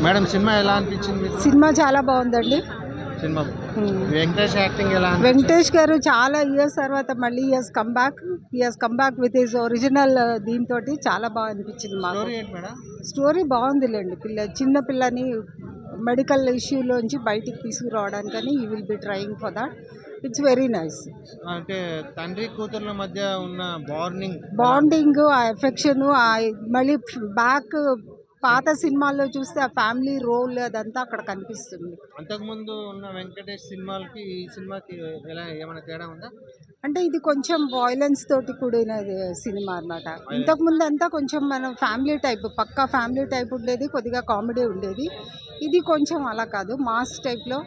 Madam cinema ఎలా అనిపించింది? Cinema చాలా బాగుందండి. సినిమా వెంకటేష్ యాక్టింగ్ ఎలా? వెంకటేష్ గారు చాలా ఇయర్స్ తర్వాత మళ్ళీ he's come back with his original దీంతో చాలా బాగా అనిపించింది మాకు. స్టోరీ ఏంటి మేడం? స్టోరీ బాగుందిలేండి. చిన్న పిల్లని మెడికల్ ఇష్యూలోంచి బయటికి తీసుకురావడానికని ఈ will be trying for that. It's very nice. అంటే తండ్రి కూతుర్ల మధ్య ఉన్న బాండింగ్, ఆ ఎఫెక్షన్, మళ్ళీ బ్యాక్ పాత సినిమాల్లో చూస్తే ఆ ఫ్యామిలీ రోల్ అదంతా అక్కడ కనిపిస్తుంది. అంతకుముందు ఉన్న వెంకటేష్ సినిమాలకి ఈ సినిమాకి ఎలా ఏమైనా తేడా ఉందా? అంటే ఇది కొంచెం వాయిలెన్స్ తోటి కూడిన సినిమా అనమాట. ఇంతకుముందు అంతా కొంచెం మన ఫ్యామిలీ టైప్, పక్కా ఫ్యామిలీ టైప్ ఉండేది, కొద్దిగా కామెడీ ఉండేది. ఇది కొంచెం అలా కాదు, మాస్ టైప్లో.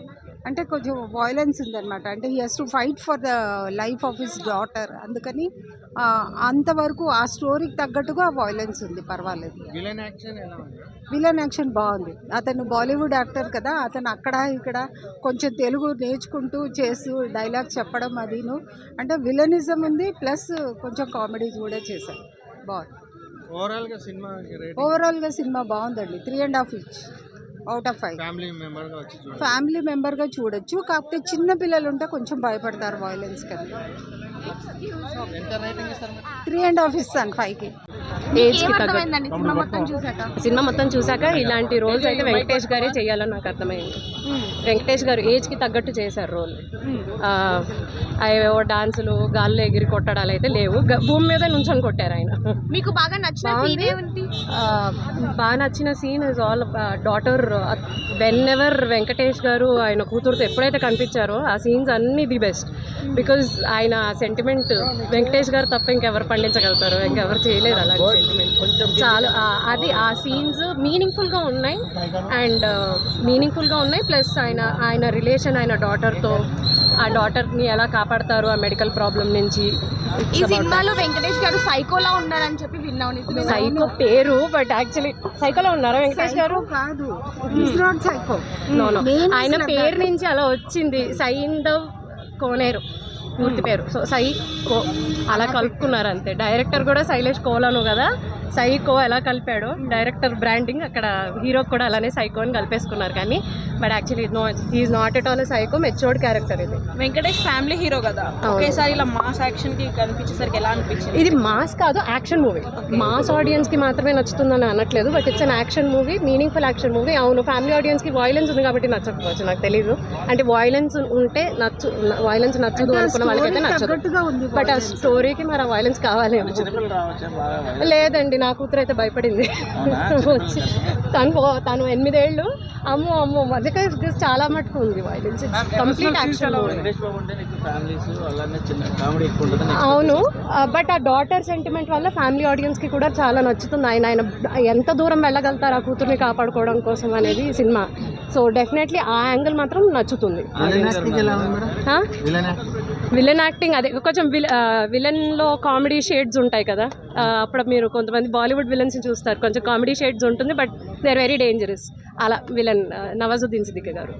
అంటే కొంచెం వాయిలెన్స్ ఉందన్నమాట. అంటే he has to fight for the life of his daughter. అందుకని అంతవరకు ఆ స్టోరీకి తగ్గట్టుగా వాయిలెన్స్ ఉంది, పర్వాలేదు. విలన్ యాక్షన్ బాగుంది. అతను బాలీవుడ్ యాక్టర్ కదా, అతను అక్కడ ఇక్కడ కొంచెం తెలుగు నేర్చుకుంటూ చేస్తూ డైలాగ్ చెప్పడం అదిను. అంటే విలనిజం ఉంది, ప్లస్ కొంచెం కామెడీ కూడా చేశారు. బాగుంది. ఓవరాల్గా సినిమా బాగుందండి. 3.5 out of 5. ఫ్యామిలీ మెంబర్గా చూడొచ్చు. కాకపోతే చిన్న పిల్లలు ఉంటే కొంచెం భయపడతారు వాయిలెన్స్ కన్నా. 3.5 ఇస్తాను 5కి. ఏజ్కి సినిమా మొత్తం చూసాక ఇలాంటి రోల్స్ అయితే వెంకటేష్ గారే చేయాలని నాకు అర్థమైంది. వెంకటేష్ గారు ఏజ్కి తగ్గట్టు చేశారు రోల్. అవేవో డాన్సులు, గాల్లో ఎగిరి కొట్టడాలు అయితే లేవు, భూమి మీద నుంచొని కొట్టారు ఆయన. మీకు బాగా నచ్చిన బాగా నచ్చిన scene is all daughter. Whenever Venkatesh garu ఆయన కూతురుతో ఎప్పుడైతే కనిపించారో ఆ సీన్స్ అన్నీ ది బెస్ట్. బికాజ్ ఆయన సెంటిమెంట్ వెంకటేష్ గారు తప్ప ఇంకెవరు పండించగలుగుతారు, ఇంకెవరు చేయలేదు అలాంటి సెంటిమెంట్. చాలా అది ఆ సీన్స్ మీనింగ్ఫుల్గా ఉన్నాయి ప్లస్ ఆయన రిలేషన్ ఆయన డాటర్తో, ఆ డాటర్ని ఎలా కాపాడతారు ఆ మెడికల్ ప్రాబ్లం నుంచి. ఈ సినిమాలో వెంకటేష్ గారు సైకోలా ఉన్నారని చెప్పి విన్నాను. సైకో పేరు, బట్ యాక్చువల్లీ సైకోలా ఉన్నారా వెంకటేష్ గారు? కాదు, ఆయన పేరు నుంచి అలా వచ్చింది. సైంధవ్ కోనేరు పూర్తి పేరు. సో సైకో అలా కలుపుకున్నారు అంతే. డైరెక్టర్ కూడా శైలేష్ కోలను కదా, సైకో ఎలా కలిపాడో డైరెక్టర్ బ్రాండింగ్ అక్కడ హీరోకి కూడా అలానే సైకో అని కలిపేసుకున్నారు. కానీ but actually is not at all psycho, matured character ఇది. వెంకటేష్ ఫ్యామిలీ హీరో కదా, ఒకేసారి ఇలా మాస్ యాక్షన్కి కనిపించేసరికి ఎలా అనిపించింది? ఇది మాస్ కాదు, యాక్షన్ మూవీ. మాస్ ఆడియన్స్కి మాత్రమే నచ్చుతుందని అనట్లేదు, but it's an action movie, meaningful action movie. అవును, ఫ్యామిలీ ఆడియన్స్కి వాయిలెన్స్ ఉంది కాబట్టి నచ్చకపోవచ్చు, నాకు తెలీదు. అంటే వాయిలెన్స్ ఉంటే వాయిలెన్స్ నచ్చదు అనుకున్న వాళ్ళకైతే నచ్చదు. బట్ ఆ స్టోరీకి మరి ఆ వాయిలెన్స్ కావాలేమో. లేదండి, నా కూతురు అయితే భయపడింది వచ్చి. తను 8 ఏళ్ళు. అమ్మో మధ్యక చాలా మటుకు ఉంది వాయిలెన్స్. Complete action. అవును, బట్ ఆ డాటర్ సెంటిమెంట్ వల్ల ఫ్యామిలీ ఆడియన్స్కి కూడా చాలా నచ్చుతుంది. ఆయన ఎంత దూరం వెళ్ళగలుగుతారు ఆ కూతుర్ని కాపాడుకోవడం కోసం అనేది సినిమా. సో డెఫినెట్లీ ఆ యాంగిల్ మాత్రం నచ్చుతుంది. విలన్ యాక్టింగ్ అదే కొంచెం విలన్లో కామెడీ షేడ్స్ ఉంటాయి కదా. అప్పుడు మీరు కొంతమంది బాలీవుడ్ విలన్స్ని చూస్తారు, కొంచెం కామెడీ షేడ్స్ ఉంటుంది, but they are very dangerous. అలా విలన్ నవాజుద్దీన్ సిద్దికీ గారు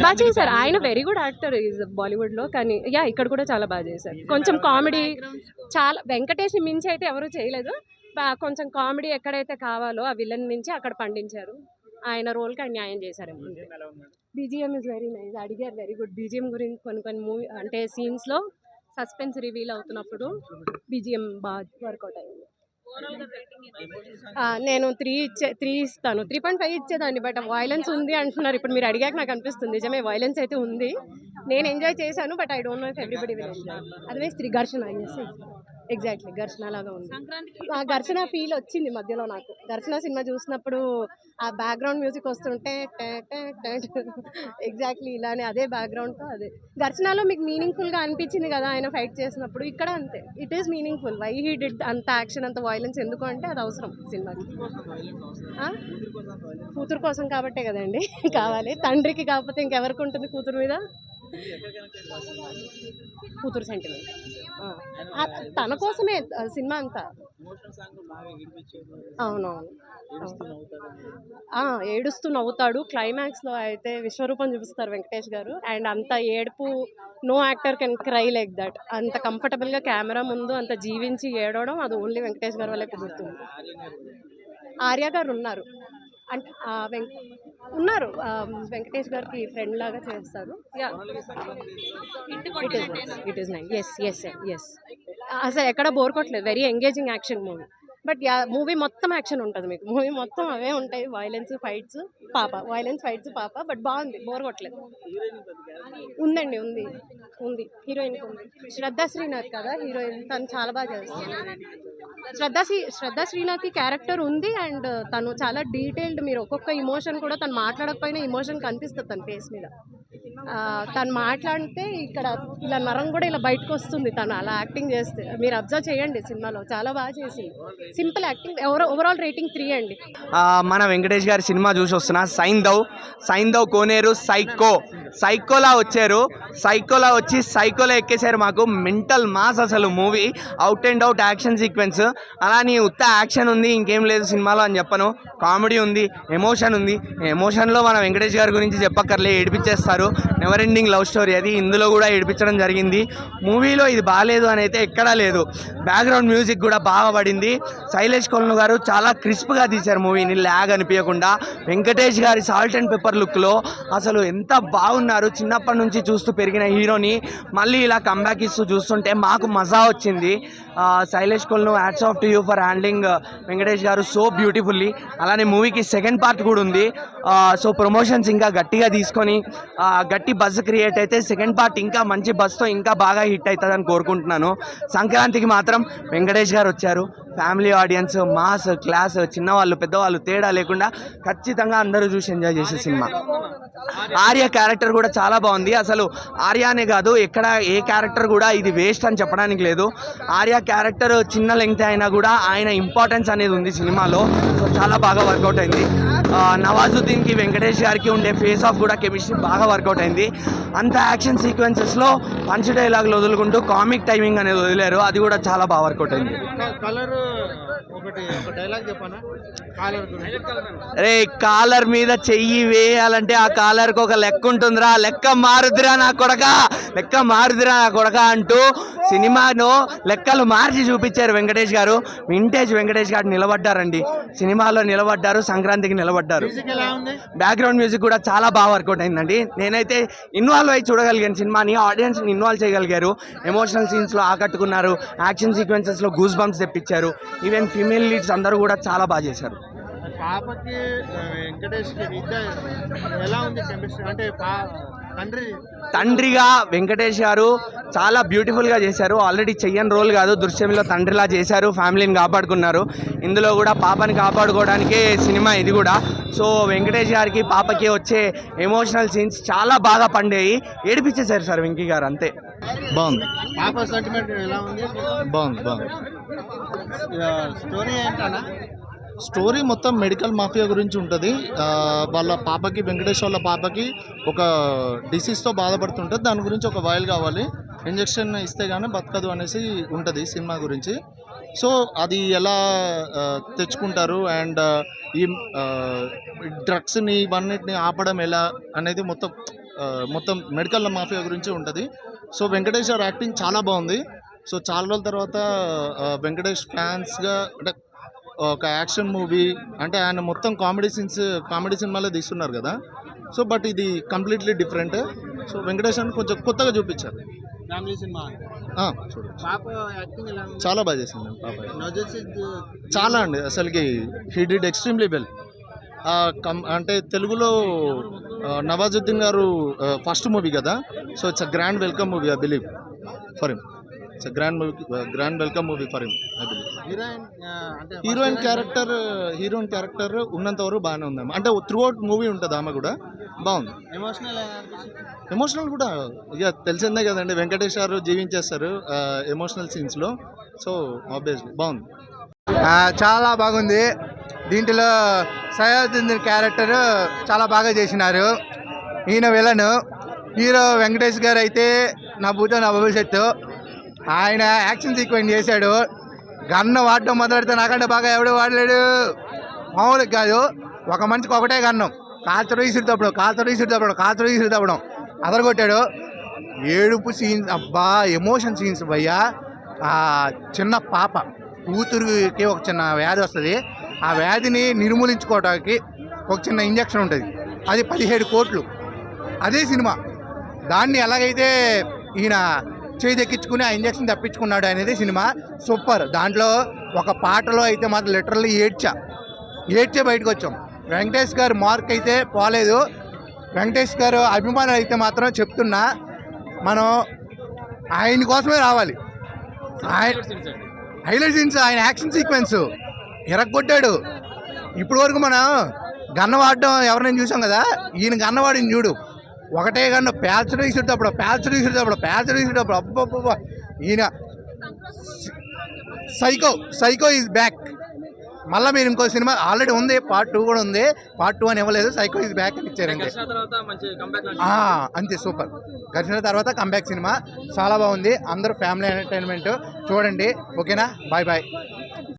బాగా చేశారు. ఆయన వెరీ గుడ్ యాక్టర్ ఈజ్ బాలీవుడ్లో, కానీ ఇక్కడ కూడా చాలా బాగా చేశారు. కొంచెం కామెడీ చాలా వెంకటేష్ని మించి అయితే ఎవరూ చేయలేదు. కొంచెం కామెడీ ఎక్కడైతే కావాలో ఆ విలన్ నుంచి అక్కడ పండించారు. ఆయన రోల్కి ఆయన న్యాయం చేశారేమో. BGM is very nice. అడిగారు, వెరీ గుడ్ బీజిఎం గురించి. కొన్ని మూవీ అంటే సీన్స్లో సస్పెన్స్ రివీల్ అవుతున్నప్పుడు బీజిఎం బాగా వర్కౌట్ అయింది. నేను 3 ఇస్తాను. 3.5 ఇచ్చేదాన్ని, బట్ వాయిలెన్స్ ఉంది అంటున్నారు. ఇప్పుడు మీరు అడిగాక నాకు అనిపిస్తుంది నిజమే వాయిలెన్స్ అయితే ఉంది. నేను ఎంజాయ్ చేశాను, but I don't know if everybody will enjoy. Otherwise 3 ఘర్షణ ఎగ్జాక్ట్లీ ఘర్షణ లాగా ఉంది. ఆ ఘర్షణ ఫీల్ వచ్చింది మధ్యలో నాకు. ఘర్షణ సినిమా చూసినప్పుడు ఆ బ్యాక్గ్రౌండ్ మ్యూజిక్ వస్తుంటే ఎగ్జాక్ట్లీ ఇలానే అదే బ్యాక్గ్రౌండ్తో అదే. ఘర్షణలో మీకు మీనింగ్ఫుల్గా అనిపించింది కదా ఆయన ఫైట్ చేసినప్పుడు, ఇక్కడ అంతే. It is meaningful. Why he did అంత యాక్షన్, అంత వాయిలెన్స్ ఎందుకు అంటే అది అవసరం సినిమాకి. కూతురు కోసం కాబట్టే కదండి కావాలి. తండ్రికి కాకపోతే ఇంకెవరికి ఉంటుంది కూతురు మీద? కూతురు సెంటిమెంట్ తన కోసమే సినిమా అంతా. అవునవును, ఏడుస్తూ నవ్వుతాడు. క్లైమాక్స్లో అయితే విశ్వరూపం చూపిస్తారు వెంకటేష్ గారు. అండ్ అంత ఏడుపు no actor can cry like that. అంత కంఫర్టబుల్గా కెమెరా ముందు అంత జీవించి ఏడవడం అది ఓన్లీ వెంకటేష్ గారు వల్లే కుదురుతుంది. ఆర్య గారు ఉన్నారు, అంటే ఉన్నారు వెంకటేష్ గారికి ఫ్రెండ్ లాగా చేస్తారు. It is nice. ఎస్ అసలు ఎక్కడ బోర్ కొట్టలేదు. Very engaging action movie. But movie మొత్తం యాక్షన్ ఉంటుంది మీకు. మూవీ మొత్తం అవే ఉంటాయి, వైలెన్స్ ఫైట్స్ పాప. బట్ బాగుంది, బోర్ కొట్టలేదు. ఉందండి, ఉంది హీరోయిన్కి ఉంది. శ్రద్ధా శ్రీనాథ్ కదా హీరోయిన్, తను చాలా బాగా చేస్తుంది. శ్రద్ధా శ్రీనాథ్ క్యారెక్టర్ ఉంది అండ్ తను చాలా డీటెయిల్డ్. మీరు ఒక్కొక్క ఇమోషన్ కూడా తను మాట్లాడకపోయినా ఇమోషన్ కనిపిస్తుంది తన ఫేస్ మీద. తను మాట్లాడితే ఇక్కడ ఇలా నరం కూడా ఇలా బయటకు వస్తుంది తను అలా యాక్టింగ్ చేస్తే. మీరు అబ్జర్వ్ చేయండి, సినిమాలో చాలా బాగా చేసింది. Simple acting. ఓవరాల్ రేటింగ్ 3 అండి. మన వెంకటేష్ గారి సినిమా చూసి వస్తున్నా. సైందవ్ కోనేరు సైకోలా వచ్చి సైకోలా ఎక్కేశారు మాకు. మెంటల్ మాస్ అసలు movie. Out and out action sequence. అలానే ఉత్త యాక్షన్ ఉంది, ఇంకేం లేదు సినిమాలో అని చెప్పను. కామెడీ ఉంది, ఎమోషన్ ఉంది. ఎమోషన్లో మన వెంకటేష్ గారి గురించి చెప్పక్కర్లే, ఏడిపించేస్తారు. నెవర్ ఎండింగ్ లవ్ స్టోరీ అది. ఇందులో కూడా ఏడిపించడం జరిగింది. మూవీలో ఇది బాగాలేదు అని అయితే ఎక్కడా లేదు. బ్యాక్గ్రౌండ్ మ్యూజిక్ కూడా బాగా పడింది. శైలేష్ కొలను గారు చాలా క్రిస్ప్గా తీశారు మూవీని, ల్యాగ్ అనిపించకుండా. వెంకటేష్ గారి సాల్ట్ అండ్ పెప్పర్ లుక్లో అసలు ఎంత బాగున్నారు. చిన్నప్పటి నుంచి చూస్తూ పెరిగిన హీరోని మళ్ళీ ఇలా కంబ్యాక్ ఇస్తూ చూస్తుంటే మాకు మజా వచ్చింది. శైలేష్ కొలను hats off to you for handling Venkatesh గారు సో బ్యూటిఫుల్లీ. అలానే మూవీకి సెకండ్ పార్ట్ కూడా ఉంది. సో ప్రమోషన్స్ ఇంకా గట్టిగా తీసుకొని గట్టి బజ్ క్రియేట్ అయితే సెకండ్ పార్ట్ ఇంకా మంచి బజ్తో ఇంకా బాగా హిట్ అవుతుందని కోరుకుంటున్నాను. సంక్రాంతికి మాత్రం వెంకటేష్ గారు వచ్చారు. ఫ్యామిలీ ఆడియన్స్, మాస్, క్లాస్, చిన్నవాళ్ళు పెద్దవాళ్ళు తేడా లేకుండా ఖచ్చితంగా అందరూ చూసి ఎంజాయ్ చేసే సినిమా. ఆర్య క్యారెక్టర్ కూడా చాలా బాగుంది. అసలు ఆర్యానే కాదు, ఎక్కడ ఏ క్యారెక్టర్ కూడా ఇది వేస్ట్ అని చెప్పడానికి లేదు. ఆర్య క్యారెక్టర్ చిన్న లెంగ్త్ అయినా కూడా ఆయన ఇంపార్టెన్స్ అనేది ఉంది సినిమాలో. సో చాలా బాగా వర్కౌట్ అయింది. నవాజుద్దీన్కి వెంకటేష్ గారికి ఉండే ఫేస్ ఆఫ్ కూడా కెమిస్ట్రీ బాగా వర్కౌట్ అయింది. అంత యాక్షన్ సీక్వెన్సెస్లో పంచ్ డైలాగులు వదులుకుంటూ కామిక్ టైమింగ్ అనేది వదిలేరు, అది కూడా చాలా బాగా వర్కౌట్ అయింది. కలర్ ఒక డైలాగ్ చెప్పనా? రే, కాలర్ మీద చెయ్యి వేయాలంటే ఆ కాలర్కి ఒక లెక్క ఉంటుందిరా. లెక్క మారుద్రా నా కొడక అంటూ సినిమాను లెక్కలు మార్చి చూపించారు వెంకటేష్ గారు. వింటేజ్ వెంకటేష్ గారు నిలబడ్డారండి, సినిమాలో నిలబడ్డారు, సంక్రాంతికి నిలబడ్డారు. బ్యాక్గ్రౌండ్ మ్యూజిక్ కూడా చాలా బాగా వర్కౌట్ అయిందండి. నేనైతే ఇన్వాల్వ్ అయ్యి చూడగలిగాను సినిమాని. ఆడియన్స్ని ఇన్వాల్వ్ చేయగలిగారు. ఎమోషనల్ సీన్స్లో ఆకట్టుకున్నారు. యాక్షన్ సీక్వెన్సెస్లో గూస్ బంప్స్ తెప్పించారు. ఈవెన్ ఫీమేల్ లీడ్స్ అందరూ కూడా చాలా బాగా చేశారు. పాపకి వెంకటేష్కి ఎలా ఉంది కెమిస్ట్రీ? అంటే తండ్రిగా వెంకటేష్ గారు చాలా బ్యూటిఫుల్గా చేశారు. ఆల్రెడీ చెయ్యని రోల్ కాదు, దృశ్యంలో తండ్రిలా చేశారు. ఫ్యామిలీని కాపాడుకున్నారు. ఇందులో కూడా పాపని కాపాడుకోవడానికే సినిమా ఇది కూడా. సో వెంకటేష్ గారికి పాపకి వచ్చే ఎమోషనల్ సీన్స్ చాలా బాగా పండాయి. ఏడిపించేశారు సార్ వెంకీ గారు, అంతే. బాగుంది. పాప సెంటిమెంట్ ఎలా ఉంది? బాగుంది. స్టోరీ ఏంటన్నా? స్టోరీ మొత్తం మెడికల్ మాఫియా గురించి ఉంటుంది. వాళ్ళ పాపకి, వెంకటేష్ వాళ్ళ పాపకి ఒక డిసీజ్తో బాధపడుతుంటుంది. దాని గురించి ఒక వైల్ కావాలి, ఇంజెక్షన్ ఇస్తే కానీ బతకదు అనేసి ఉంటుంది సినిమా గురించి. సో అది ఎలా తెచ్చుకుంటారు అండ్ ఈ డ్రగ్స్ని ఇవన్నిటిని ఆపడం ఎలా అనేది మొత్తం మెడికల్ మాఫియా గురించి ఉంటుంది. సో వెంకటేష్ గారు యాక్టింగ్ చాలా బాగుంది. సో చాలా రోజుల తర్వాత వెంకటేష్ ఫ్యాన్స్గా, అంటే ఒక యాక్షన్ మూవీ అంటే ఆయన మొత్తం కామెడీ సినిమాలో తీస్తున్నారు కదా. సో బట్ ఇది కంప్లీట్లీ డిఫరెంట్. సో వెంకటేష్ అని కొంచెం కొత్తగా చూపించారు. ఫ్యామిలీ సినిమా చూడండి. పాప యాక్టింగ్ ఎలా ఉంది? చాలా బాగా చేసింది పాప. నవాజుద్దీన్ చాలా అండి, అసలుకి హీ డిడ్ ఎక్స్ట్రీమ్లీ వెల్. అంటే తెలుగులో నవాజుద్దీన్ గారు ఫస్ట్ మూవీ కదా. So it's a grand welcome movie I believe for him. It's a grand welcome movie for him I believe. Heroine character ఉన్నంత వరకు బాగానే ఉంది. అంటే త్రూ అవుట్ మూవీ ఉంటుంది, ఆమె కూడా బాగుంది. ఎమోషనల్ కూడా ఇక తెలిసిందే కదండి, వెంకటేష్ గారు జీవించేస్తారు ఎమోషనల్ సీన్స్లో. సో ఆబ్వియస్లీ బాగుంది. చాలా బాగుంది. దీంట్లో సయాదుద్దీన్ క్యారెక్టర్ చాలా బాగా చేసినారు. ఈయన విలన్, హీరో వెంకటేష్ గారు అయితే నా భూతో నా భవిష్యత్తు. ఆయన యాక్షన్ సీక్వెన్స్ చేశాడు. గన్ను వాడటం మొదలెడితే నాకంటే బాగా ఎవడు వాడలేడు, మామూలుగా కాదు. ఒక మనిషికి ఒకటే గన్నం, కాల్చరు ఇసురుతప్పడం అదరగొట్టాడు. ఏడుపు సీన్స్, అబ్బా ఎమోషన్ సీన్స్ భయ్యా. చిన్న పాప కూతురికి ఒక చిన్న వ్యాధి వస్తుంది. ఆ వ్యాధిని నిర్మూలించుకోవడానికి ఒక చిన్న ఇంజక్షన్ ఉంటుంది, అది 17 కోట్లు. అదే సినిమా దాన్ని ఎలాగైతే ఈయన చేదెక్కించుకుని ఆ ఇంజక్షన్ తప్పించుకున్నాడు అనేది సినిమా సూపర్. దాంట్లో ఒక పాటలో అయితే మాత్రం లిటరల్లీ ఏడ్చే బయటకు వచ్చాం. వెంకటేష్ గారు మార్క్ అయితే పోలేదు. వెంకటేష్ గారు అభిమానులు అయితే మాత్రం చెప్తున్నా, మనం ఆయన కోసమే రావాలి. హైలైట్ సీన్స్, ఆయన యాక్షన్ సీక్వెన్స్ ఎరగొట్టాడు. ఇప్పుడు వరకు మనం గన్న వాడడం ఎవరైనా చూసాం కదా, ఈయన గన్నవాడిని చూడు, ఒకటే గన్న పేల్చడం ఇసుడప్పుడు అబ్బబ్బ. ఈయన సైకో ఈజ్ బ్యాక్. మళ్ళీ మీరు ఇంకో సినిమా ఆల్రెడీ ఉంది, పార్ట్ 2 కూడా ఉంది. పార్ట్ 2 అని ఇవ్వలేదు, సైకో ఈజ్ బ్యాక్ అని ఇచ్చారు అంతే. అంతే సూపర్. ఘర్షణ తర్వాత కంబ్యాక్ సినిమా చాలా బాగుంది. అందరూ ఫ్యామిలీ ఎంటర్టైన్మెంట్ చూడండి. ఓకేనా, బాయ్ బాయ్.